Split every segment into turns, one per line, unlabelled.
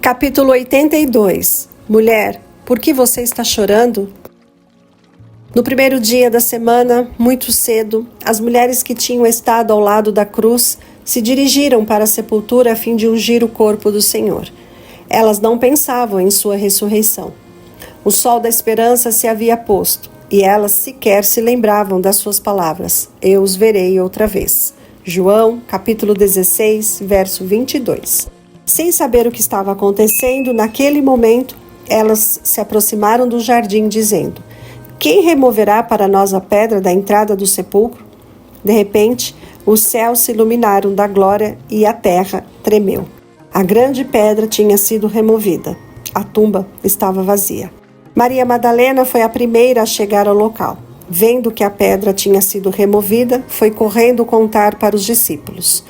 Capítulo 82. Mulher, por que você está chorando? No primeiro dia da semana, muito cedo, as mulheres que tinham estado ao lado da cruz se dirigiram para a sepultura a fim de ungir o corpo do Senhor. Elas não pensavam em sua ressurreição. O sol da esperança se havia posto, e elas sequer se lembravam das suas palavras: eu os verei outra vez. João, capítulo 16, verso 22. Sem saber o que estava acontecendo, naquele momento, elas se aproximaram do jardim, dizendo: quem removerá para nós a pedra da entrada do sepulcro? De repente, os céus se iluminaram da glória e a terra tremeu. A grande pedra tinha sido removida. A tumba estava vazia. Maria Madalena foi a primeira a chegar ao local. Vendo que a pedra tinha sido removida, foi correndo contar para os discípulos.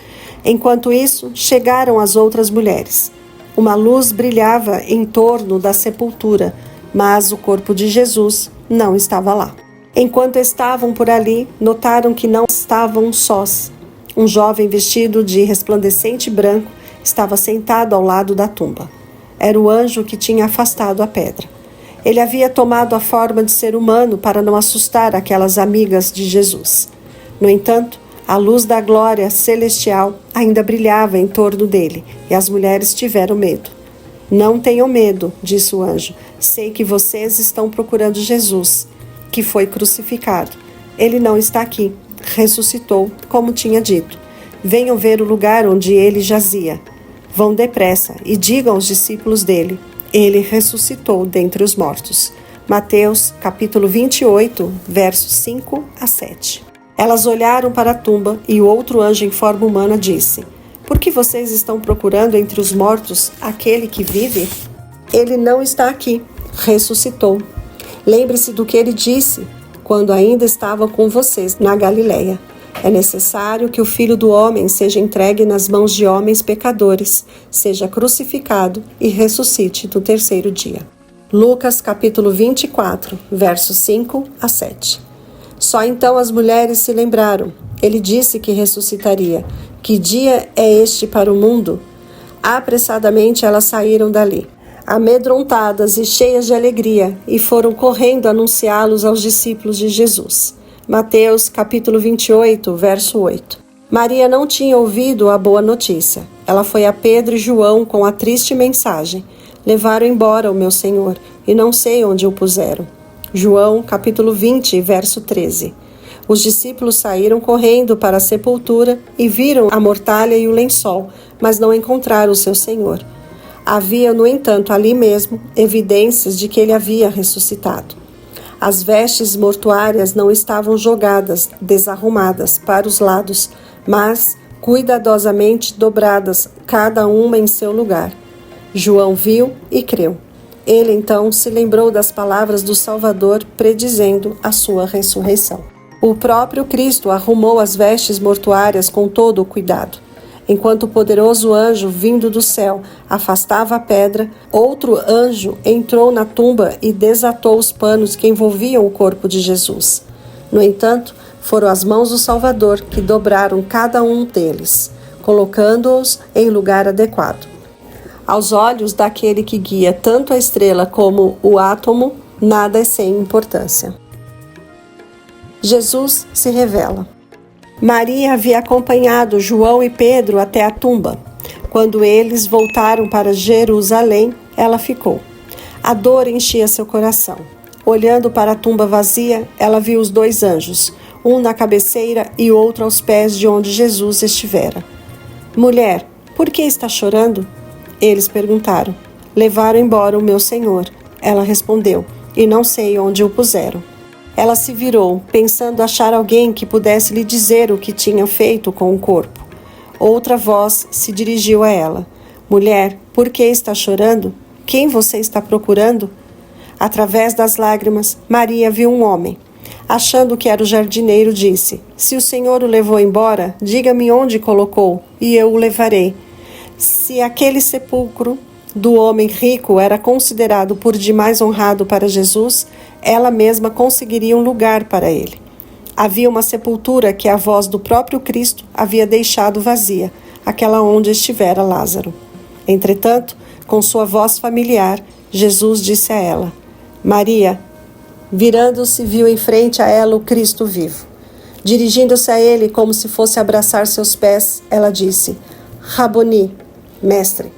Enquanto isso, chegaram as outras mulheres. Uma luz brilhava em torno da sepultura, mas o corpo de Jesus não estava lá. Enquanto estavam por ali, notaram que não estavam sós. Um jovem vestido de resplandecente branco estava sentado ao lado da tumba. Era o anjo que tinha afastado a pedra. Ele havia tomado a forma de ser humano para não assustar aquelas amigas de Jesus. No entanto, a luz da glória celestial ainda brilhava em torno dele, e as mulheres tiveram medo. Não tenham medo, disse o anjo. Sei que vocês estão procurando Jesus, que foi crucificado. Ele não está aqui. Ressuscitou, como tinha dito. Venham ver o lugar onde ele jazia. Vão depressa e digam aos discípulos dele: ele ressuscitou dentre os mortos. Mateus, capítulo 28, versos 5 a 7. Elas olharam para a tumba e o outro anjo em forma humana disse: por que vocês estão procurando entre os mortos aquele que vive? Ele não está aqui, ressuscitou. Lembre-se do que ele disse quando ainda estava com vocês na Galileia. É necessário que o Filho do Homem seja entregue nas mãos de homens pecadores, seja crucificado e ressuscite no terceiro dia. Lucas capítulo 24, versos 5 a 7. Só então as mulheres se lembraram. Ele disse que ressuscitaria. Que dia é este para o mundo? Apressadamente elas saíram dali, amedrontadas e cheias de alegria, e foram correndo anunciá-los aos discípulos de Jesus. Mateus capítulo 28, verso 8. Maria não tinha ouvido a boa notícia. Ela foi a Pedro e João com a triste mensagem: levaram embora o meu Senhor, e não sei onde o puseram. João, capítulo 20, verso 13. Os discípulos saíram correndo para a sepultura e viram a mortalha e o lençol, mas não encontraram o seu Senhor. Havia, no entanto, ali mesmo, evidências de que ele havia ressuscitado. As vestes mortuárias não estavam jogadas, desarrumadas, para os lados, mas cuidadosamente dobradas, cada uma em seu lugar. João viu e creu. Ele então se lembrou das palavras do Salvador predizendo a sua ressurreição. O próprio Cristo arrumou as vestes mortuárias com todo o cuidado. Enquanto o poderoso anjo vindo do céu afastava a pedra, outro anjo entrou na tumba e desatou os panos que envolviam o corpo de Jesus. No entanto, foram as mãos do Salvador que dobraram cada um deles, colocando-os em lugar adequado. Aos olhos daquele que guia tanto a estrela como o átomo, nada é sem importância. Jesus se revela. Maria havia acompanhado João e Pedro até a tumba. Quando eles voltaram para Jerusalém, ela ficou. A dor enchia seu coração. Olhando para a tumba vazia, ela viu os dois anjos, um na cabeceira e outro aos pés de onde Jesus estivera. Mulher, por que está chorando? Eles perguntaram. Levaram embora o meu Senhor. Ela respondeu, e não sei onde o puseram. Ela se virou, pensando achar alguém que pudesse lhe dizer o que tinham feito com o corpo. Outra voz se dirigiu a ela. Mulher, por que está chorando? Quem você está procurando? Através das lágrimas, Maria viu um homem. Achando que era o jardineiro, disse: se o Senhor o levou embora, diga-me onde colocou, e eu o levarei. Se aquele sepulcro do homem rico era considerado por demais honrado para Jesus, ela mesma conseguiria um lugar para ele. Havia uma sepultura que a voz do próprio Cristo havia deixado vazia, aquela onde estivera Lázaro. Entretanto, com sua voz familiar, Jesus disse a ela: Maria. Virando-se, viu em frente a ela o Cristo vivo. Dirigindo-se a ele como se fosse abraçar seus pés, ela disse: Raboni, mestre.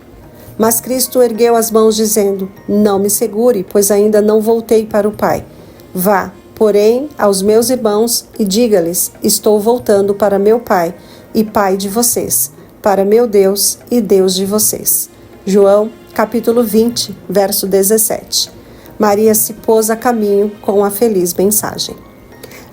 Mas Cristo ergueu as mãos dizendo: Não me segure, pois ainda não voltei para o Pai. Vá, porém, aos meus irmãos e diga-lhes: Estou voltando para meu Pai e Pai de vocês, para meu Deus e Deus de vocês. João, capítulo 20, verso 17. Maria se pôs a caminho com a feliz mensagem.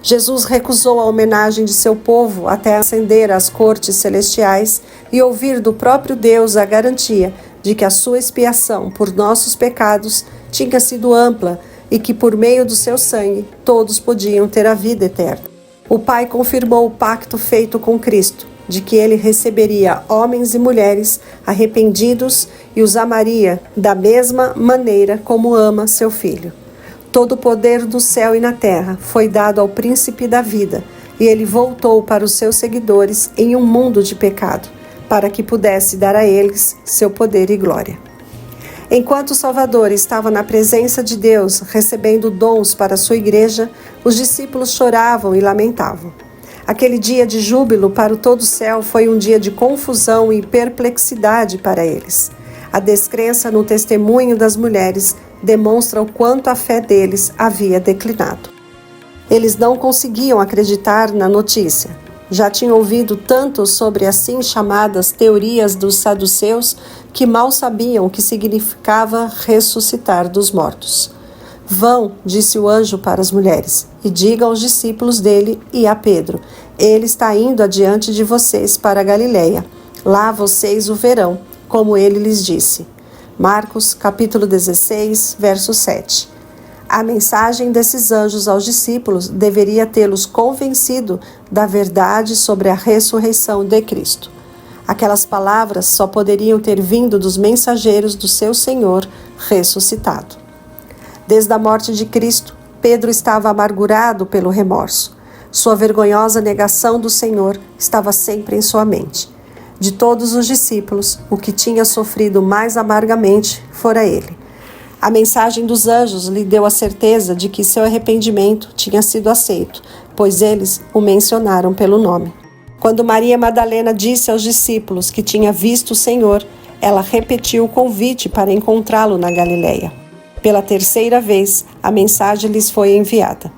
Jesus recusou a homenagem de seu povo até ascender às cortes celestiais e ouvir do próprio Deus a garantia de que a sua expiação por nossos pecados tinha sido ampla e que por meio do seu sangue todos podiam ter a vida eterna. O Pai confirmou o pacto feito com Cristo, de que ele receberia homens e mulheres arrependidos e os amaria da mesma maneira como ama seu Filho. Todo o poder do céu e na terra foi dado ao príncipe da vida, e ele voltou para os seus seguidores em um mundo de pecado, para que pudesse dar a eles seu poder e glória. Enquanto o Salvador estava na presença de Deus, recebendo dons para a sua igreja, os discípulos choravam e lamentavam. Aquele dia de júbilo para o todo o céu foi um dia de confusão e perplexidade para eles. A descrença no testemunho das mulheres demonstra o quanto a fé deles havia declinado. Eles não conseguiam acreditar na notícia. Já tinham ouvido tanto sobre assim chamadas teorias dos saduceus que mal sabiam o que significava ressuscitar dos mortos. Vão, disse o anjo para as mulheres, e digam aos discípulos dele e a Pedro: ele está indo adiante de vocês para a Galileia. Lá vocês o verão, como ele lhes disse. Marcos, capítulo 16, verso 7. A mensagem desses anjos aos discípulos deveria tê-los convencido da verdade sobre a ressurreição de Cristo. Aquelas palavras só poderiam ter vindo dos mensageiros do seu Senhor ressuscitado. Desde a morte de Cristo, Pedro estava amargurado pelo remorso. Sua vergonhosa negação do Senhor estava sempre em sua mente. De todos os discípulos, o que tinha sofrido mais amargamente fora ele. A mensagem dos anjos lhe deu a certeza de que seu arrependimento tinha sido aceito, pois eles o mencionaram pelo nome. Quando Maria Madalena disse aos discípulos que tinha visto o Senhor, ela repetiu o convite para encontrá-lo na Galileia. Pela terceira vez, a mensagem lhes foi enviada.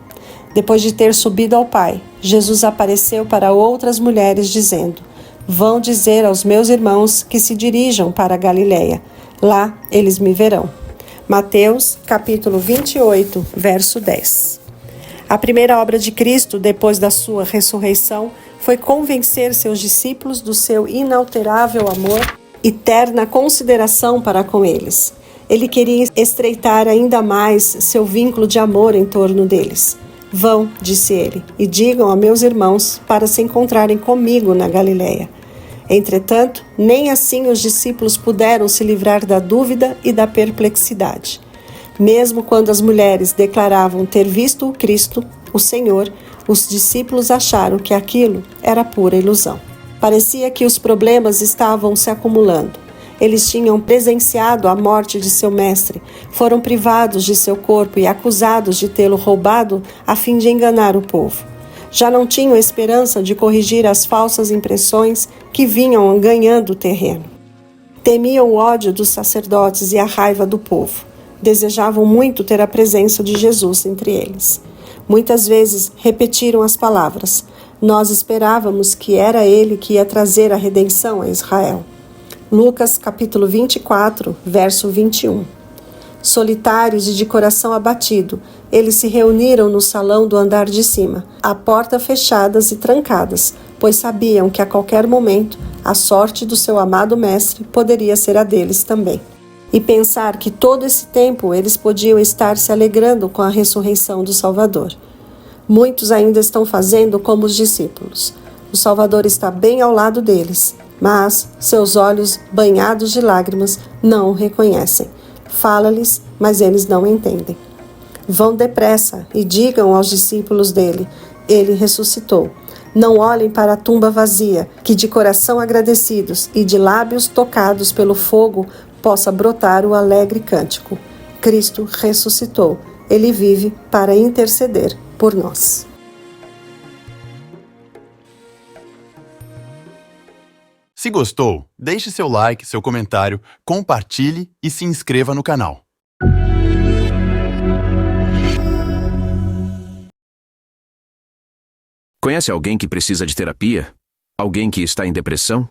Depois de ter subido ao Pai, Jesus apareceu para outras mulheres dizendo: Vão dizer aos meus irmãos que se dirijam para a Galileia. Lá eles me verão. Mateus, capítulo 28, verso 10. A primeira obra de Cristo, depois da sua ressurreição, foi convencer seus discípulos do seu inalterável amor e terna consideração para com eles. Ele queria estreitar ainda mais seu vínculo de amor em torno deles. Vão, disse ele, e digam a meus irmãos para se encontrarem comigo na Galileia. Entretanto, nem assim os discípulos puderam se livrar da dúvida e da perplexidade. Mesmo quando as mulheres declaravam ter visto o Cristo, o Senhor, os discípulos acharam que aquilo era pura ilusão. Parecia que os problemas estavam se acumulando. Eles tinham presenciado a morte de seu mestre, foram privados de seu corpo e acusados de tê-lo roubado a fim de enganar o povo. Já não tinham esperança de corrigir as falsas impressões que vinham ganhando terreno. Temiam o ódio dos sacerdotes e a raiva do povo. Desejavam muito ter a presença de Jesus entre eles. Muitas vezes repetiram as palavras: Nós esperávamos que era ele que ia trazer a redenção a Israel. Lucas capítulo 24, verso 21. Solitários e de coração abatido, eles se reuniram no salão do andar de cima, a porta fechadas e trancadas, pois sabiam que a qualquer momento a sorte do seu amado mestre poderia ser a deles também. E pensar que todo esse tempo eles podiam estar se alegrando com a ressurreição do Salvador. Muitos ainda estão fazendo como os discípulos. O Salvador está bem ao lado deles, mas seus olhos, banhados de lágrimas, não o reconhecem. Fala-lhes, mas eles não entendem. Vão depressa e digam aos discípulos dele: ele ressuscitou. Não olhem para a tumba vazia, que de coração agradecidos e de lábios tocados pelo fogo possa brotar o alegre cântico. Cristo ressuscitou. Ele vive para interceder por nós.
Se gostou, deixe seu like, seu comentário, compartilhe e se inscreva no canal.
Conhece alguém que precisa de terapia? Alguém que está em depressão?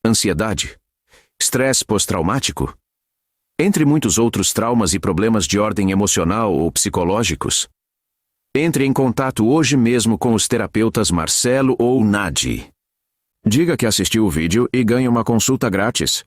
Ansiedade? Estresse pós-traumático? Entre muitos outros traumas e problemas de ordem emocional ou psicológicos? Entre em contato hoje mesmo com os terapeutas Marcelo ou Nadi. Diga que assistiu o vídeo e ganhe uma consulta grátis.